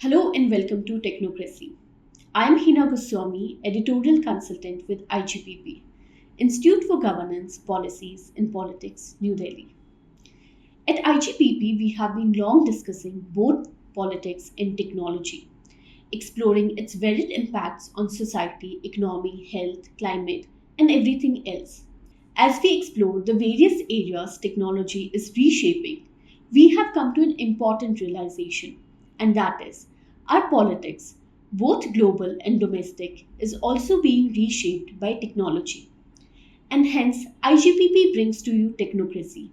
Hello and welcome to Technocracy. I am Heena Goswami, editorial consultant with IGPP, Institute for Governance, Policies and Politics, New Delhi. At IGPP, we have been long discussing both politics and technology, exploring its varied impacts on society, economy, health, climate, and everything else. As we explore the various areas technology is reshaping, we have come to an important realization, and that is our politics, both global and domestic, is also being reshaped by technology. And hence, IGPP brings to you Technocracy,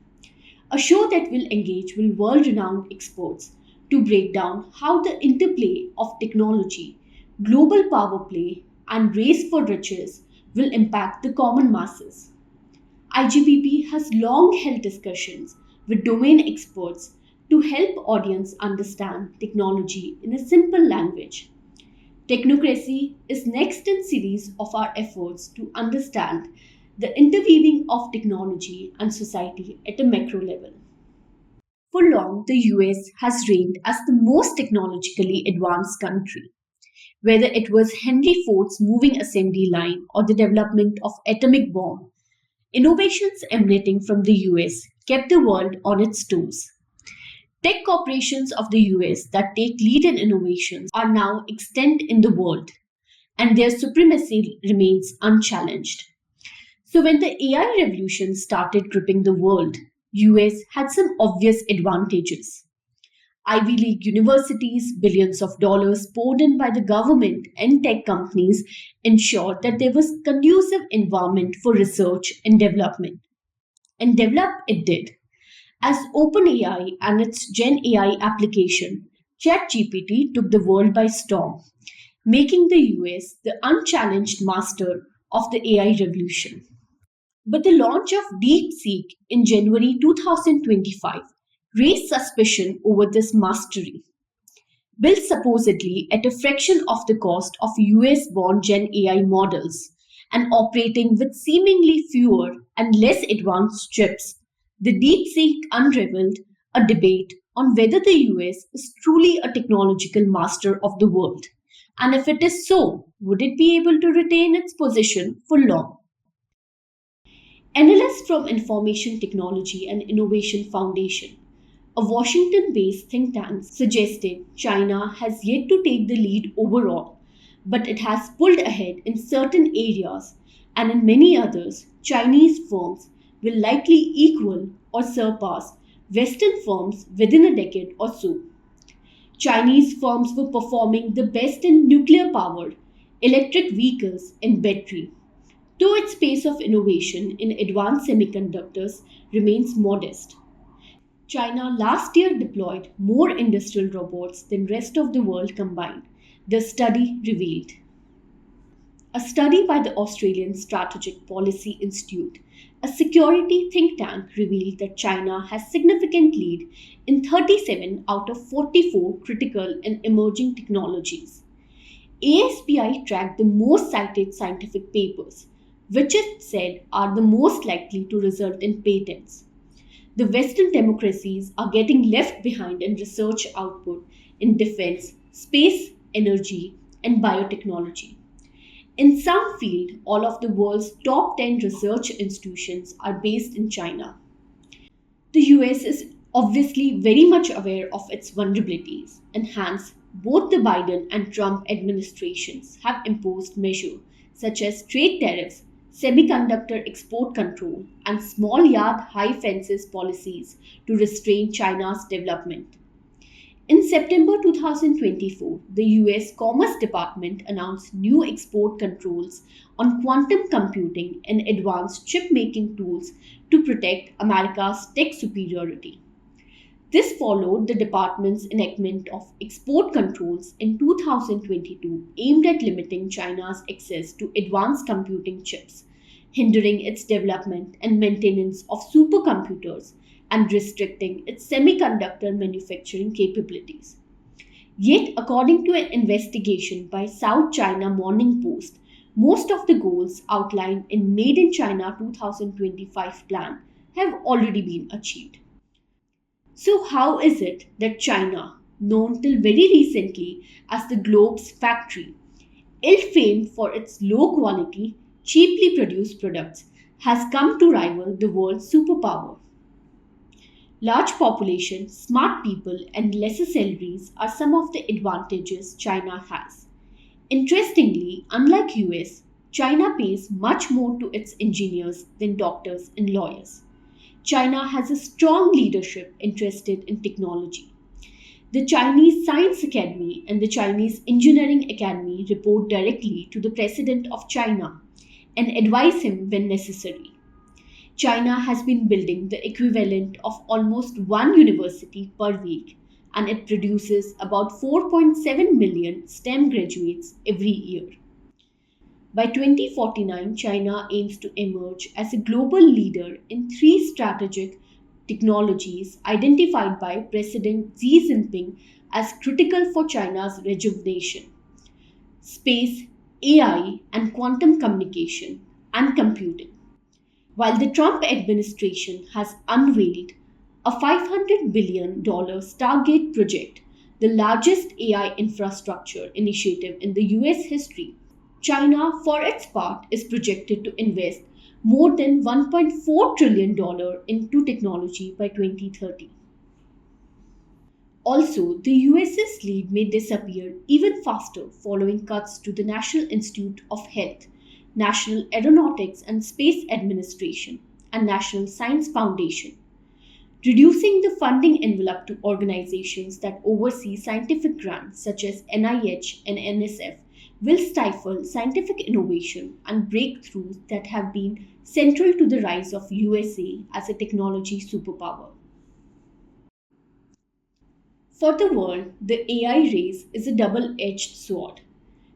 a show that will engage with world renowned experts to break down how the interplay of technology, global power play, and race for riches will impact the common masses. IGPP has long held discussions with domain experts to help audience understand technology in a simple language. Technocracy is next in series of our efforts to understand the interweaving of technology and society at a macro level. For long, the US has reigned as the most technologically advanced country. Whether it was Henry Ford's moving assembly line or the development of atomic bomb, innovations emanating from the US kept the world on its toes. Tech corporations of the US that take lead in innovations are now extant in the world, and their supremacy remains unchallenged. So when the AI revolution started gripping the world, US had some obvious advantages. Ivy League universities, billions of dollars poured in by the government and tech companies ensured that there was conducive environment for research and development. And develop it did. As OpenAI and its Gen AI application, ChatGPT took the world by storm, making the US the unchallenged master of the AI revolution. But the launch of Deepseek in January 2025 raised suspicion over this mastery. Built supposedly at a fraction of the cost of US born Gen AI models and operating with seemingly fewer and less advanced chips, the DeepSeek unraveled a debate on whether the US is truly a technological master of the world. And if it is so, would it be able to retain its position for long? Analysts from Information Technology and Innovation Foundation, a Washington based think tank, suggested China has yet to take the lead overall, but it has pulled ahead in certain areas, and in many others, Chinese firms will likely equal or surpass Western firms within a decade or so. Chinese firms were performing the best in nuclear power, electric vehicles, and battery, though its pace of innovation in advanced semiconductors remains modest. China last year deployed more industrial robots than rest of the world combined, the study revealed. A study by the Australian Strategic Policy Institute, a security think tank, revealed that China has significant lead in 37 out of 44 critical and emerging technologies. ASPI tracked the most cited scientific papers, which it said are the most likely to result in patents. The Western democracies are getting left behind in research output in defense, space, energy, and biotechnology. In some field, all of the world's top 10 research institutions are based in China. The US is obviously very much aware of its vulnerabilities, and hence both the Biden and Trump administrations have imposed measures such as trade tariffs, semiconductor export control, and small yard high fences policies to restrain China's development. In September 2024, the US Commerce Department announced new export controls on quantum computing and advanced chip making tools to protect America's tech superiority. This followed the department's enactment of export controls in 2022 aimed at limiting China's access to advanced computing chips, hindering its development and maintenance of supercomputers, and restricting its semiconductor manufacturing capabilities. Yet, according to an investigation by South China Morning Post, most of the goals outlined in Made in China 2025 plan have already been achieved. So, how is it that China, known till very recently as the globe's factory, ill-famed for its low-quality, cheaply produced products, has come to rival the world's superpower. Large population, smart people, and lesser salaries are some of the advantages China has. Interestingly, unlike US, China pays much more to its engineers than doctors and lawyers. China has a strong leadership interested in technology. The Chinese Science Academy and the Chinese Engineering Academy report directly to the President of China and advise him when necessary. China has been building the equivalent of almost one university per week, and it produces about 4.7 million STEM graduates every year. By 2049, China aims to emerge as a global leader in three strategic technologies identified by President Xi Jinping as critical for China's rejuvenation: space, AI, and quantum communication and computing. While the Trump administration has unveiled a $500 billion Stargate project, the largest AI infrastructure initiative in the US history, China, for its part, is projected to invest more than $1.4 trillion into technology by 2030. Also, the US's lead may disappear even faster following cuts to the National Institute of Health, National Aeronautics and Space Administration, and National Science Foundation, reducing the funding envelope to organizations that oversee scientific grants such as NIH and NSF will stifle scientific innovation and breakthroughs that have been central to the rise of USA as a technology superpower. For the world, the AI race is a double-edged sword.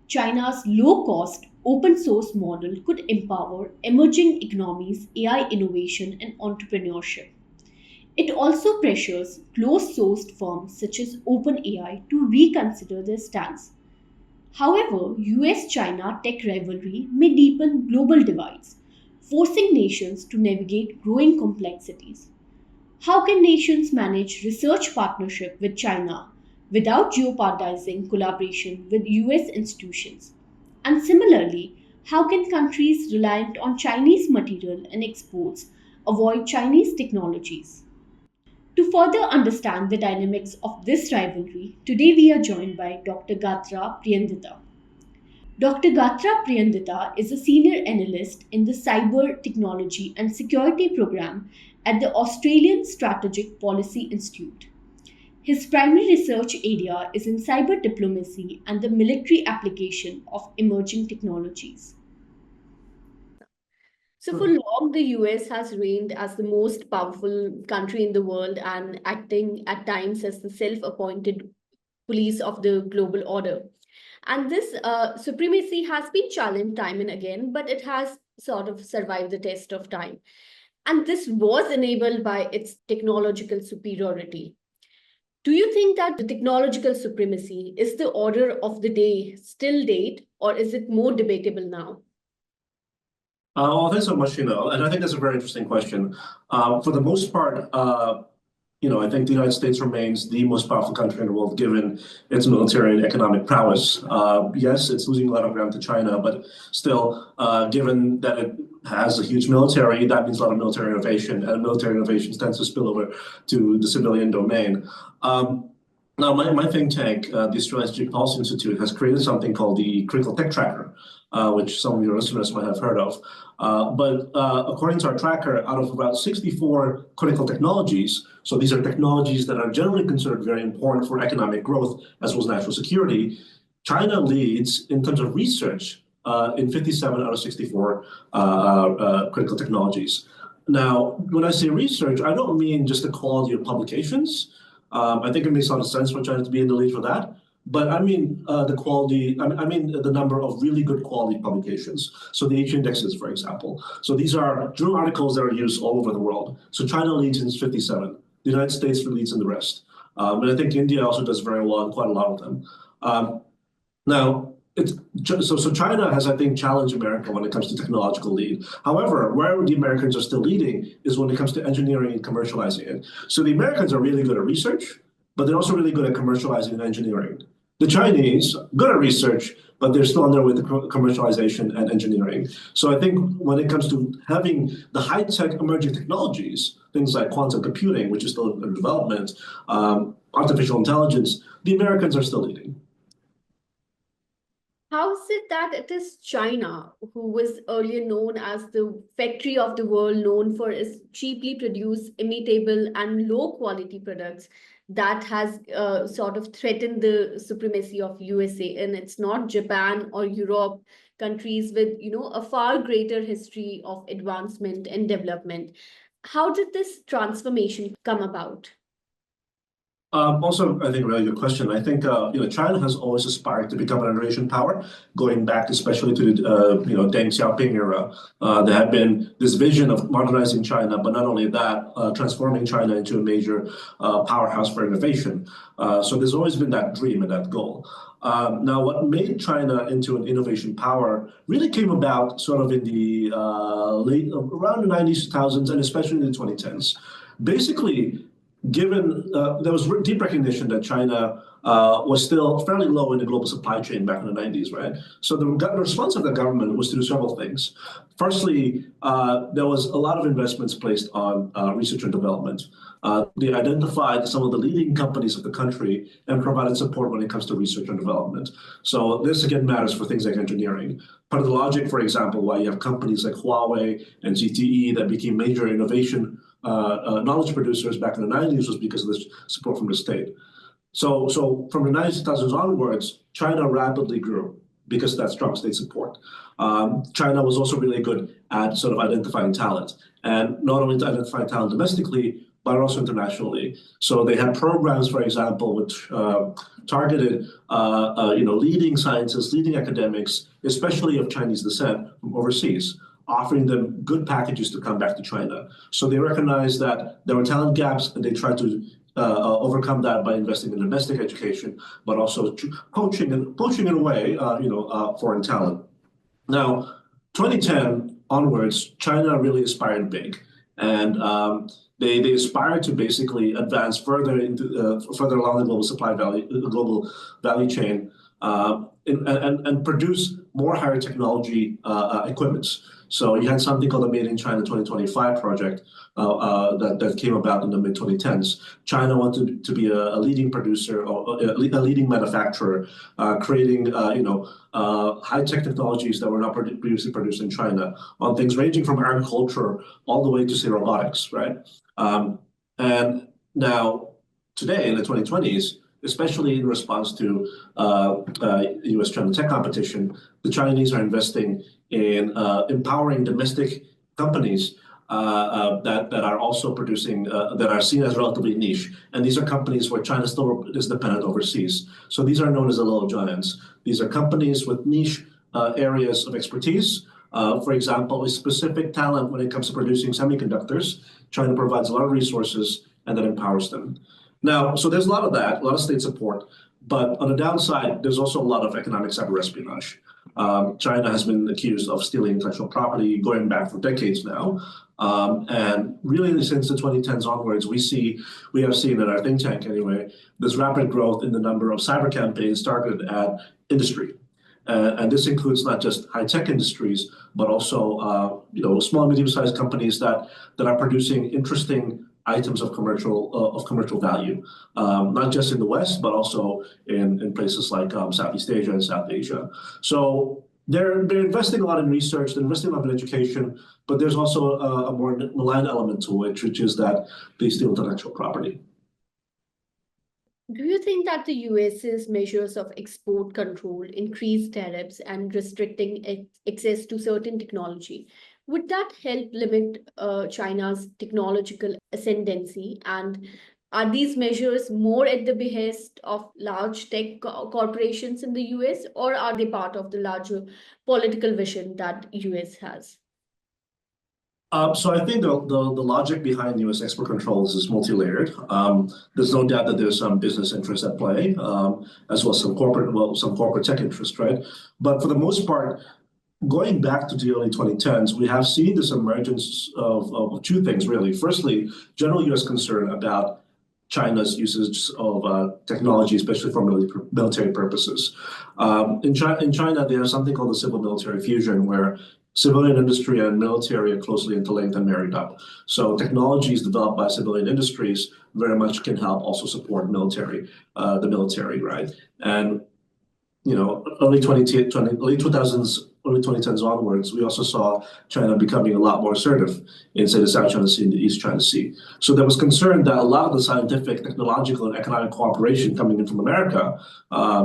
China's low-cost open source model could empower emerging economies, AI innovation and entrepreneurship. It also pressures closed-sourced firms such as OpenAI to reconsider their stance. However, US China tech rivalry may deepen global divides, forcing nations to navigate growing complexities. How can nations manage research partnership with China without jeopardizing collaboration with US institutions? And similarly, how can countries reliant on Chinese material and exports avoid Chinese technologies? To further understand the dynamics of this rivalry, today we are joined by Dr. Gatra Priyandita. Dr. Gatra Priyandita is a senior analyst in the Cyber Technology and Security Program at the Australian Strategic Policy Institute. His primary research area is in cyber diplomacy and the military application of emerging technologies. So, for long, the US has reigned as the most powerful country in the world and acting at times as the self appointed police of the global order. And this supremacy has been challenged time and again, but it has sort of survived the test of time. And this was enabled by its technological superiority. Do you think that the technological supremacy is the order of the day still date, or is it more debatable now? Well, thanks so much, and I think that's a very interesting question. For the most part, I think the United States remains the most powerful country in the world given its military and economic prowess. Yes, it's losing a lot of ground to China, but still, given that it has a huge military, that means a lot of military innovation, and military innovation tends to spill over to the civilian domain. Now, my think tank, the Strategic Policy Institute, has created something called the Critical Tech Tracker, which some of your listeners might have heard of. But according to our tracker, out of about 64 critical technologies, so these are technologies that are generally considered very important for economic growth as well as national security, China leads in terms of research in 57 out of 64 critical technologies. Now, when I say research, I don't mean just the quality of publications. I think it makes a lot of sense for China to be in the lead for that. But I mean the quality, I mean the number of really good quality publications. So the H indexes, for example. So these are journal articles that are used all over the world. So China leads in 57. The United States leads in the rest. And I think India also does very well in quite a lot of them. Now, so China has, I think, challenged America when it comes to technological lead. However, where the Americans are still leading is when it comes to engineering and commercializing it. So the Americans are really good at research, but they're also really good at commercializing and engineering. The Chinese, good at research, but they're still on their way to commercialization and engineering. So I think when it comes to having the high-tech emerging technologies, things like quantum computing, which is still in development, artificial intelligence, the Americans are still leading. How is it that it is China, who was earlier known as the factory of the world, known for its cheaply produced, imitable, and low quality products, that has sort of threatened the supremacy of USA? And it's not Japan or Europe, countries with, a far greater history of advancement and development. How did this transformation come about? Also, I think a really good question. I think China has always aspired to become an innovation power, going back especially to the Deng Xiaoping era. There had been this vision of modernizing China, but not only that, transforming China into a major powerhouse for innovation. So there's always been that dream and that goal. Now, what made China into an innovation power really came about sort of in the around the 90s, 2000s, and especially in the 2010s. Basically, given there was deep recognition that China was still fairly low in the global supply chain back in the 90s, right? So the response of the government was to do several things. Firstly, there was a lot of investments placed on research and development. They identified some of the leading companies of the country and provided support when it comes to research and development. So this again matters for things like engineering. Part of the logic, for example, why you have companies like Huawei and ZTE that became major innovation knowledge producers back in the 90s was because of this support from the state. So from the 90s, 2000s onwards, China rapidly grew because of that strong state support. China was also really good at sort of identifying talent, and not only to identify talent domestically, but also internationally. So they had programs, for example, which targeted leading scientists, leading academics, especially of Chinese descent from overseas, offering them good packages to come back to China. So they recognized that there were talent gaps, and they tried to overcome that by investing in domestic education, but also poaching in a way, foreign talent. Now, 2010 onwards, China really aspired big, and they aspired to basically advance further along the global value chain, and produce more higher technology equipments. So you had something called the Made in China 2025 project that came about in the mid-2010s. China wanted to be a leading producer, or a leading manufacturer, creating high-tech technologies that were not previously produced in China, on things ranging from agriculture all the way to, say, robotics, right? And now, today, in the 2020s, especially in response to US-China tech competition, the Chinese are investing in empowering domestic companies that are also producing, that are seen as relatively niche. And these are companies where China still is dependent overseas. So these are known as the little giants. These are companies with niche areas of expertise. For example, a specific talent when it comes to producing semiconductors. China provides a lot of resources and that empowers them. Now, so there's a lot of that, a lot of state support, but on the downside, there's also a lot of economic cyber espionage. China has been accused of stealing intellectual property going back for decades now. And really, since the 2010s onwards, we have seen in our think tank anyway, this rapid growth in the number of cyber campaigns targeted at industry. And this includes not just high-tech industries, but also small, medium-sized companies that are producing interesting items of commercial value, not just in the West, but also in places like Southeast Asia and South Asia. So they're investing a lot in research, they're investing a lot in education, but there's also a more malign element to it, which is that they steal intellectual property. Do you think that the US's measures of export control, increased tariffs, and restricting access to certain technology, would that help limit China's technological ascendancy? And are these measures more at the behest of large tech corporations in the US, or are they part of the larger political vision that US has? So I think the logic behind U.S. export controls is multi-layered. There's no doubt that there's some business interests at play, as well as some corporate tech interest, right? But for the most part, going back to the early 2010s, we have seen this emergence of two things, really. Firstly, general U.S. concern about China's usage of technology, especially for military purposes. In China, there's something called the civil-military fusion, where civilian industry and military are closely interlinked and married up. So technologies developed by civilian industries very much can help also support the military, right? And early 2000s, early 2010s onwards, we also saw China becoming a lot more assertive in, say, the South China Sea and the East China Sea. So there was concern that a lot of the scientific, technological, and economic cooperation coming in from America,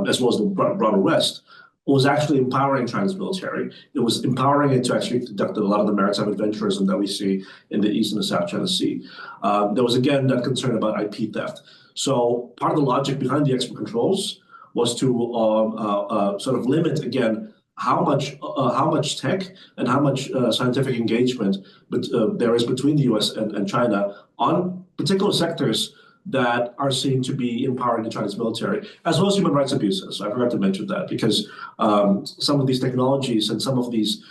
as well as the broader West, was actually empowering China's military. It was empowering it to actually conduct a lot of the maritime adventurism that we see in the East and the South China Sea. There was, again, that concern about IP theft. So part of the logic behind the export controls was to sort of limit, again, how much tech and how much scientific engagement there is between the U.S. and China on particular sectors that are seen to be empowering the Chinese military, as well as human rights abuses. I forgot to mention that because some of these technologies and some of these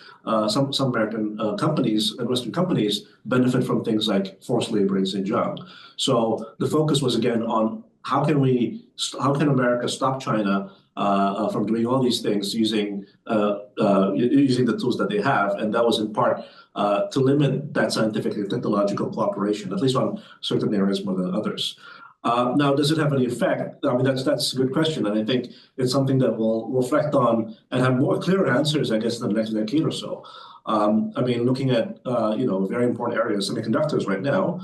some American companies and Western companies benefit from things like forced labor in Xinjiang. So the focus was again on how can America stop China from doing all these things using the tools that they have, and that was in part to limit that scientific and technological cooperation, at least on certain areas more than others. Now, does it have any effect? I mean, that's a good question, and I think it's something that we'll reflect on and have more clearer answers, I guess, in the next decade or so. I mean, looking at very important areas, semiconductors right now,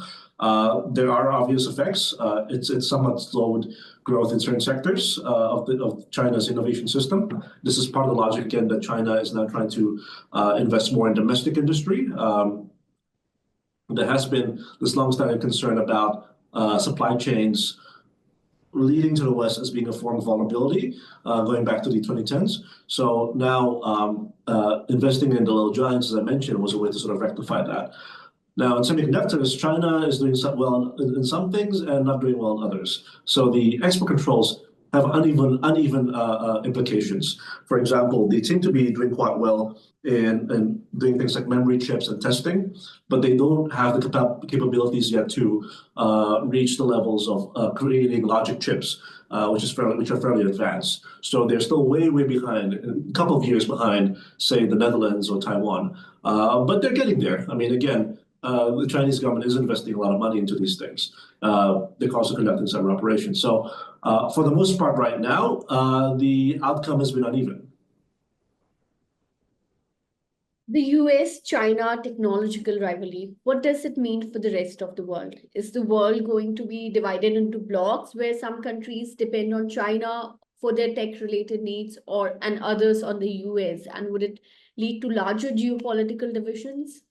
there are obvious effects. It's somewhat slowed growth in certain sectors of China's innovation system. This is part of the logic, again, that China is now trying to invest more in domestic industry. There has been this long-standing concern about supply chains leading to the West as being a form of vulnerability, going back to the 2010s. So now investing in the little giants, as I mentioned, was a way to sort of rectify that. Now, in semiconductors, China is doing well in some things and not doing well in others. So the export controls have uneven implications. For example, they seem to be doing quite well in doing things like memory chips and testing, but they don't have the capabilities yet to reach the levels of creating logic chips, which are fairly advanced. So they're still way behind, a couple of years behind, say, the Netherlands or Taiwan. But they're getting there. I mean, again, the Chinese government is investing a lot of money into these things. They're also conducting cyber operations. So for the most part right now, the outcome has been uneven. The US-China technological rivalry, what does it mean for the rest of the world? Is the world going to be divided into blocks where some countries depend on China for their tech-related needs and others on the US? And would it lead to larger geopolitical divisions?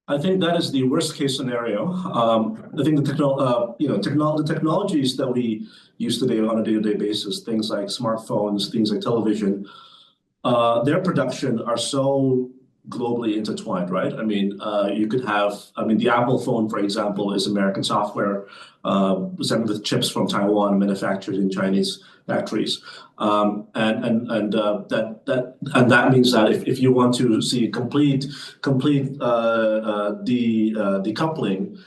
I think that is the worst case scenario. I think the technologies that we use today on a day-to-day basis, things like smartphones, things like television, their production are so globally intertwined, right? I mean, you could have, the Apple phone, for example, is American software, sent with chips from Taiwan, manufactured in Chinese factories, and that means that if you want to see complete decoupling,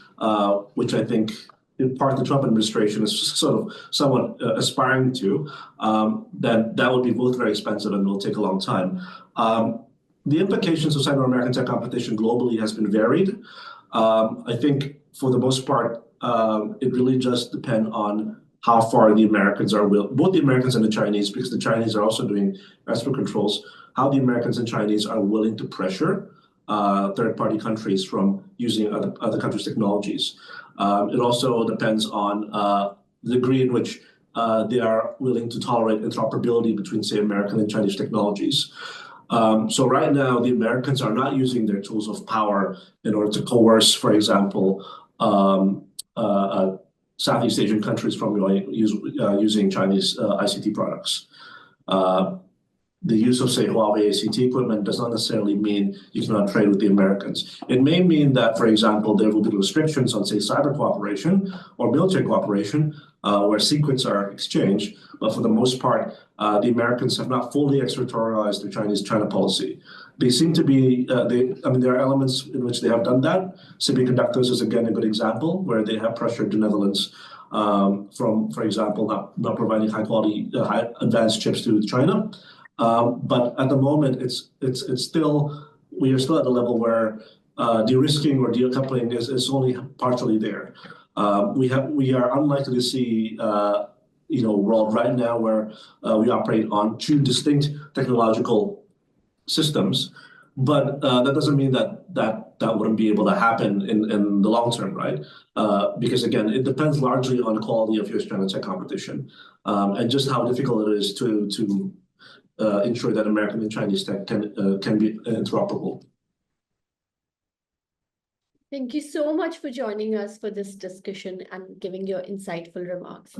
which I think in part the Trump administration is sort of somewhat aspiring to, then that would be both very expensive and will take a long time. The implications of Sino-American tech competition globally has been varied. I think for the most part, it really just depends on how far the Americans are both the Americans and the Chinese, because the Chinese are also doing export controls, how the Americans and Chinese are willing to pressure third-party countries from using other countries' technologies. It also depends on the degree in which they are willing to tolerate interoperability between, say, American and Chinese technologies. So right now, the Americans are not using their tools of power in order to coerce, for example, Southeast Asian countries from using Chinese ICT products. The use of, say, Huawei ACT equipment does not necessarily mean you cannot trade with the Americans. It may mean that, for example, there will be restrictions on, say, cyber cooperation or military cooperation, where secrets are exchanged. But for the most part, the Americans have not fully extraterritorialized their China policy. they seem to be, there are elements in which they have done that. Semiconductors is again a good example where they have pressured the Netherlands from, for example, not providing high quality, advanced chips to China. But at the moment, we are still at a level where de-risking or decoupling is only partially there. We are unlikely to see world right now where we operate on two distinct technological systems, but that doesn't mean that wouldn't be able to happen in the long term, right? Because again, it depends largely on the quality of US-China tech competition, and just how difficult it is to ensure that American and Chinese tech can be interoperable. Thank you so much for joining us for this discussion and giving your insightful remarks.